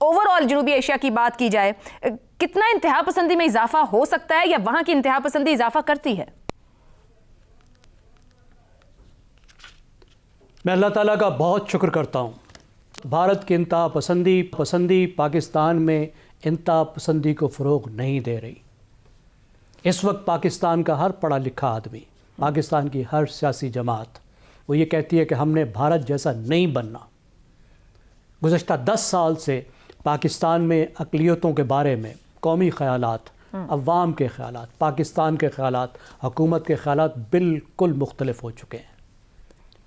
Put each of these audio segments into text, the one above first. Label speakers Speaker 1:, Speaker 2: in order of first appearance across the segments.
Speaker 1: Over all جنوبی Asia کی بات کی جائے، کتنا انتہا پسندی میں اضافہ ہو سکتا ہے یا وہاں کی انتہا پسندی اضافہ کرتی ہے؟
Speaker 2: میں اللہ تعالیٰ کا بہت شکر کرتا ہوں. بھارت کی انتہا پسندی پاکستان میں انتہا پسندی کو فروغ نہیں دے رہی. اس وقت پاکستان کا ہر پڑھا لکھا آدمی، پاکستان کی ہر سیاسی جماعت وہ یہ کہتی ہے کہ ہم نے بھارت جیسا نہیں بننا. گزشتہ 10 سال سے پاکستان میں اقلیتوں کے بارے میں قومی خیالات، عوام کے خیالات، پاکستان کے خیالات، حکومت کے خیالات بالکل مختلف ہو چکے ہیں.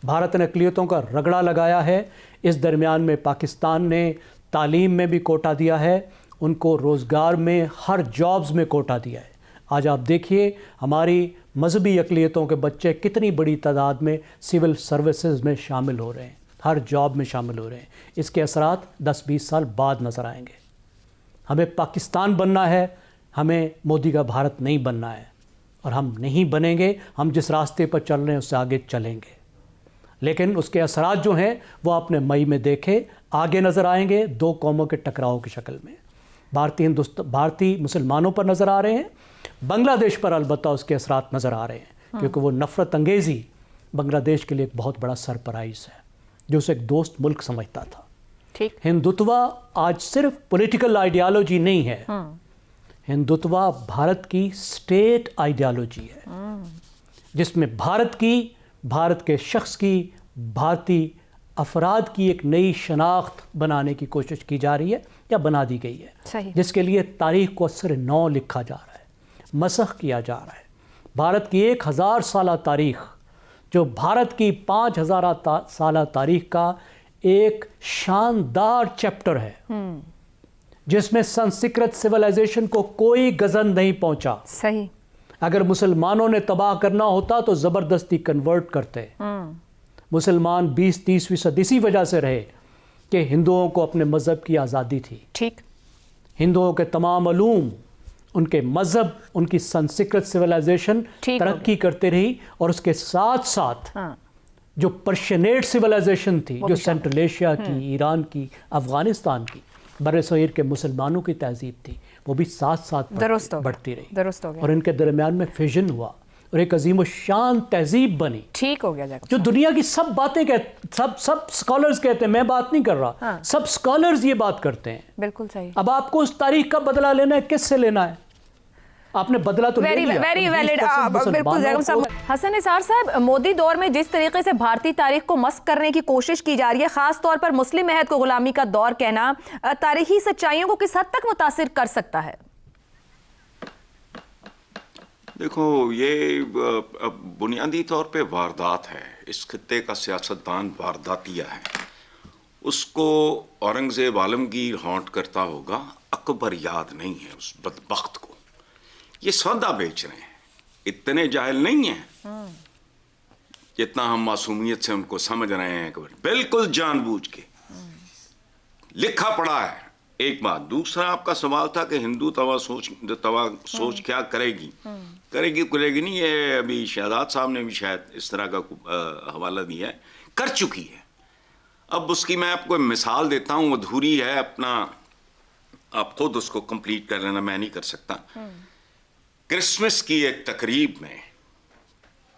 Speaker 2: بھارت نے اقلیتوں کا رگڑا لگایا ہے. اس درمیان میں پاکستان نے تعلیم میں بھی کوٹا دیا ہے، ان کو روزگار میں ہر جابز میں کوٹا دیا ہے. آج آپ دیکھیے ہماری مذہبی اقلیتوں کے بچے کتنی بڑی تعداد میں سول سروسز میں شامل ہو رہے ہیں، ہر جاب میں شامل ہو رہے ہیں. اس کے اثرات 10-20 سال بعد نظر آئیں گے. ہمیں پاکستان بننا ہے، ہمیں مودی کا بھارت نہیں بننا ہے، اور ہم نہیں بنیں گے. ہم جس راستے پر چل رہے ہیں اس سے آگے چلیں گے، لیکن اس کے اثرات جو ہیں وہ آپ نے مئی میں دیکھے، آگے نظر آئیں گے 2 قوموں کے ٹکراؤ کی شکل میں. بھارتی مسلمانوں پر نظر آ رہے ہیں، بنگلہ دیش پر البتہ اس کے اثرات نظر آ رہے ہیں، کیونکہ وہ نفرت انگیزی بنگلہ دیش کے لیے ایک بہت بڑا سرپرائز ہے جو اسے ایک دوست ملک سمجھتا تھا. ہندوتوا آج صرف پولیٹیکل آئیڈیالوجی نہیں ہے، ہندوتوا بھارت کی اسٹیٹ آئیڈیالوجی ہے، جس میں بھارت کے شخص کی، بھارتی افراد کی ایک نئی شناخت بنانے کی کوشش کی جا رہی ہے یا بنا دی گئی ہے، جس کے لیے تاریخ کو اثر نو لکھا جا رہا ہے، مسخ کیا جا رہا ہے. بھارت کی 1000 سالہ تاریخ، جو بھارت کی 5000 سالہ تاریخ کا ایک شاندار چیپٹر ہے، جس میں سنسکرت سویلائزیشن کو کوئی گزن نہیں پہنچا.
Speaker 1: صحیح.
Speaker 2: اگر مسلمانوں نے تباہ کرنا ہوتا تو زبردستی کنورٹ کرتے. مسلمان 20-30% اسی وجہ سے رہے کہ ہندوؤں کو اپنے مذہب کی آزادی تھی.
Speaker 1: ٹھیک.
Speaker 2: ہندوؤں کے تمام علوم، ان کے مذہب، ان کی سنسکرت سویلائزیشن ترقی کرتے رہی، اور اس کے ساتھ ساتھ جو پرشینیٹ سویلائزیشن تھی، جو سینٹرل ایشیا کی، ایران کی، افغانستان کی، بر صغیر کے مسلمانوں کی تہذیب تھی، وہ بھی ساتھ ساتھ بڑھتی رہی.
Speaker 1: درست ہو گیا.
Speaker 2: اور ان کے درمیان میں فیوژن ہوا اور ایک عظیم الشان تہذیب بنی.
Speaker 1: ٹھیک ہو گیا
Speaker 2: جو دنیا کی سب باتیں سب اسکالرز کہتے ہیں، میں بات نہیں کر رہا، سب اسکالرز یہ بات کرتے ہیں.
Speaker 1: بالکل صحیح.
Speaker 2: اب آپ کو اس تاریخ کا بدلہ لینا ہے، کس سے لینا ہے؟ آپ نے بدلہ تو لے لیا.
Speaker 1: Very valid. بالکل زیغم صاحب. حسن نثار صاحب، مودی دور میں جس طریقے سے بھارتی تاریخ کو مسخ کرنے کی کوشش کی جا رہی ہے، خاص طور پر مسلم عہد کو غلامی کا دور کہنا، تاریخی سچائیوں کو کس حد تک متاثر کر سکتا ہے؟
Speaker 3: دیکھو، یہ بنیادی طور پہ واردات ہے. اس خطے کا سیاستدان وارداتیہ ہے. اس کو اورنگزیب عالمگیر ہانٹ کرتا ہوگا، اکبر یاد نہیں ہے اس بدبخت کو. یہ سودا بیچ رہے ہیں، اتنے جاہل نہیں ہیں جتنا ہم معصومیت سے ان کو سمجھ رہے ہیں. بالکل جان بوجھ کے لکھا پڑا ہے. ایک بات. دوسرا آپ کا سوال تھا کہ ہندو توا سوچ کیا کرے گی نہیں. یہ ابھی شہزاد صاحب نے بھی شاید اس طرح کا حوالہ دیا ہے، کر چکی ہے. اب اس کی میں آپ کو مثال دیتا ہوں، ادھوری ہے، اپنا آپ خود اس کو کمپلیٹ کر لینا، میں نہیں کر سکتا. کرسمس کی ایک تقریب میں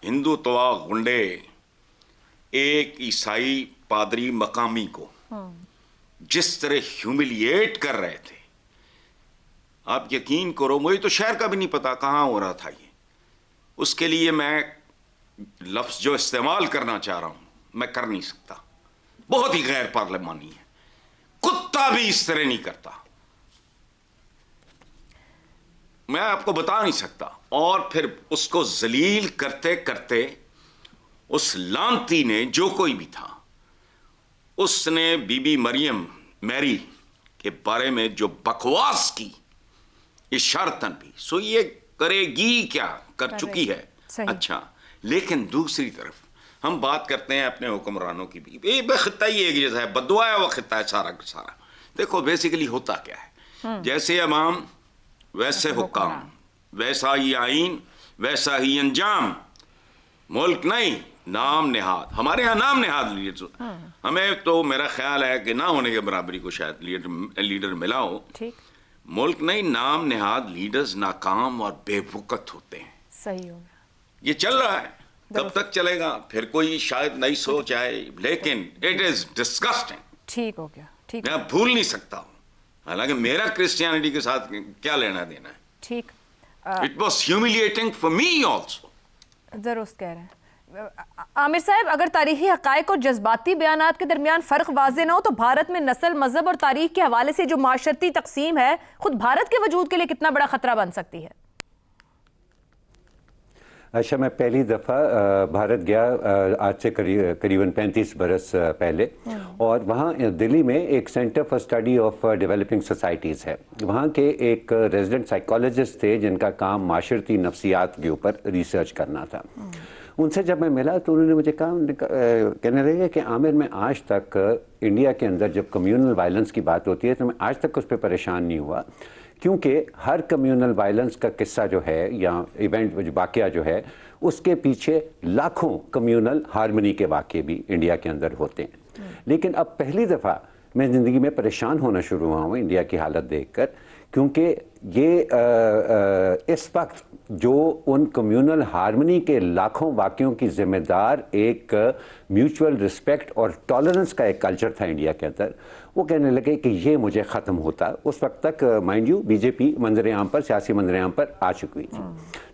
Speaker 3: ہندو توا گنڈے ایک عیسائی پادری مقامی کو جس طرح ہیوملیٹ کر رہے تھے، آپ یقین کرو، مجھے تو شہر کا بھی نہیں پتا کہاں ہو رہا تھا یہ. اس کے لیے میں لفظ جو استعمال کرنا چاہ رہا ہوں میں کر نہیں سکتا، بہت ہی غیر پارلیمانی ہے. کتا بھی اس طرح نہیں کرتا، میں آپ کو بتا نہیں سکتا. اور پھر اس کو ذلیل کرتے کرتے اس لانتی نے، جو کوئی بھی تھا، اس نے بی بی مریم میری کے بارے میں جو بکواس کی، اشارتاً بھی، سو یہ کرے گی کیا، کر چکی ہے. اچھا، لیکن دوسری طرف ہم بات کرتے ہیں اپنے حکمرانوں کی بھی. یہ خطہ ہی ایک جیسا ہے، بددعا ہے وہ خطہ ہے سارا کا سارا. دیکھو بیسیکلی ہوتا کیا ہے، جیسے عوام ویسے حکام، ویسا ہی آئین ویسا ہی انجام. ملک نہیں، نام نہاد ہمارے یہاں نام نہاد لیڈر ہمیں تو میرا خیال ہے کہ نہ ہونے کے برابری کو شاید لیڈر ملا ہو.
Speaker 1: ٹھیک.
Speaker 3: ملک نہیں نام نہاد لیڈرز ناکام اور بے وقت ہوتے ہیں.
Speaker 1: صحیح ہو گیا.
Speaker 3: یہ چل رہا ہے, کب تک چلے گا, پھر کوئی شاید نئی سوچ آئے, لیکن اٹ از ڈسگسٹنگ.
Speaker 1: ٹھیک ہو گیا. ٹھیک.
Speaker 3: میں بھول نہیں سکتا ہوں, حالانکہ میرا کرسچینٹی کے ساتھ کیا لینا دینا ہے.
Speaker 1: ٹھیک.
Speaker 3: It was humiliating for me also.
Speaker 1: درست کہہ رہے ہیں. عامر صاحب, اگر تاریخی حقائق اور جذباتی بیانات کے درمیان فرق واضح نہ ہو تو بھارت میں نسل, مذہب اور تاریخ کے حوالے سے جو معاشرتی تقسیم ہے خود بھارت کے وجود کے لیے کتنا بڑا خطرہ بن سکتی ہے؟
Speaker 4: اچھا, میں پہلی دفعہ بھارت گیا آج سے قریباً 35 برس پہلے, اور وہاں دلی میں ایک centre for study of developing societies ہے. وہاں کے ایک ریزیڈنٹ سائیکالوجسٹ تھے جن کا کام معاشرتی نفسیات کے اوپر ریسرچ کرنا تھا. ان سے جب میں ملا تو انہوں نے مجھے کہنے لگے کہ عامر, میں آج تک انڈیا کے اندر جب کمیونل وائلنس کی بات ہوتی ہے تو میں آج تک اس پہ پریشان نہیں ہوا, کیونکہ ہر کمیونل وائلنس کا قصہ جو ہے یا ایونٹ واقعہ جو ہے اس کے پیچھے لاکھوں کمیونل ہارمنی کے واقعے بھی انڈیا کے اندر ہوتے ہیں. لیکن اب پہلی دفعہ میں زندگی میں پریشان ہونا شروع ہوا ہوں انڈیا کی حالت دیکھ کر, کیونکہ یہ اس وقت جو ان کمیونل ہارمنی کے لاکھوں واقعوں کی ذمہ دار ایک میوچول رسپیکٹ اور ٹالرنس کا ایک کلچر تھا انڈیا کے اندر, وہ کہنے لگے کہ یہ مجھے ختم ہوتا. اس وقت تک مائنڈ یو بی جے پی منظر عام پر, سیاسی منظر عام پر آ چکی تھی.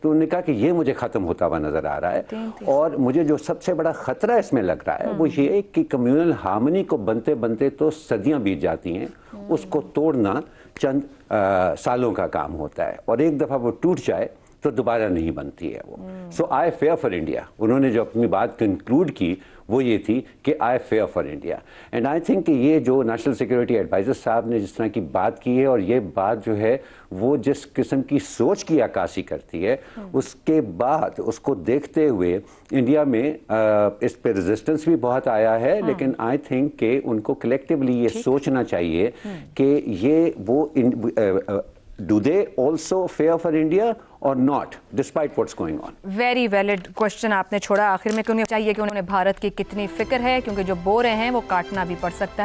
Speaker 4: تو انہوں نے کہا کہ یہ مجھے ختم ہوتا ہوا نظر آ رہا ہے, اور مجھے جو سب سے بڑا خطرہ اس میں لگ رہا ہے وہ یہ ہے کہ کمیونل ہارمنی کو بنتے بنتے تو صدیاں بیت جاتی ہیں, اس کو توڑنا چند سالوں کا کام ہوتا ہے, اور ایک دفعہ وہ ٹوٹ جائے تو دوبارہ نہیں بنتی ہے وہ. سو آئی فیئر فار انڈیا. انہوں نے جو اپنی بات کنکلوڈ کی وہ یہ تھی کہ I fear for India. And I think کہ یہ جو نیشنل سیکورٹی ایڈوائزر صاحب نے جس طرح کی بات کی ہے, اور یہ بات جو ہے وہ جس قسم کی سوچ کی عکاسی کرتی ہے, اس کے بعد اس کو دیکھتے ہوئے انڈیا میں اس پہ ریزسٹنس بھی بہت آیا ہے. لیکن آئی تھنک کہ ان کو کلیکٹیولی یہ سوچنا چاہیے کہ یہ وہ do they also fear for India or not, despite what's going on?
Speaker 1: Very valid question آپ نے چھوڑا آخر میں کہ انہیں چاہیے کہ انہیں بھارت کی کتنی فکر ہے, کیونکہ جو بو رہے ہیں وہ کاٹنا بھی پڑ سکتا ہے.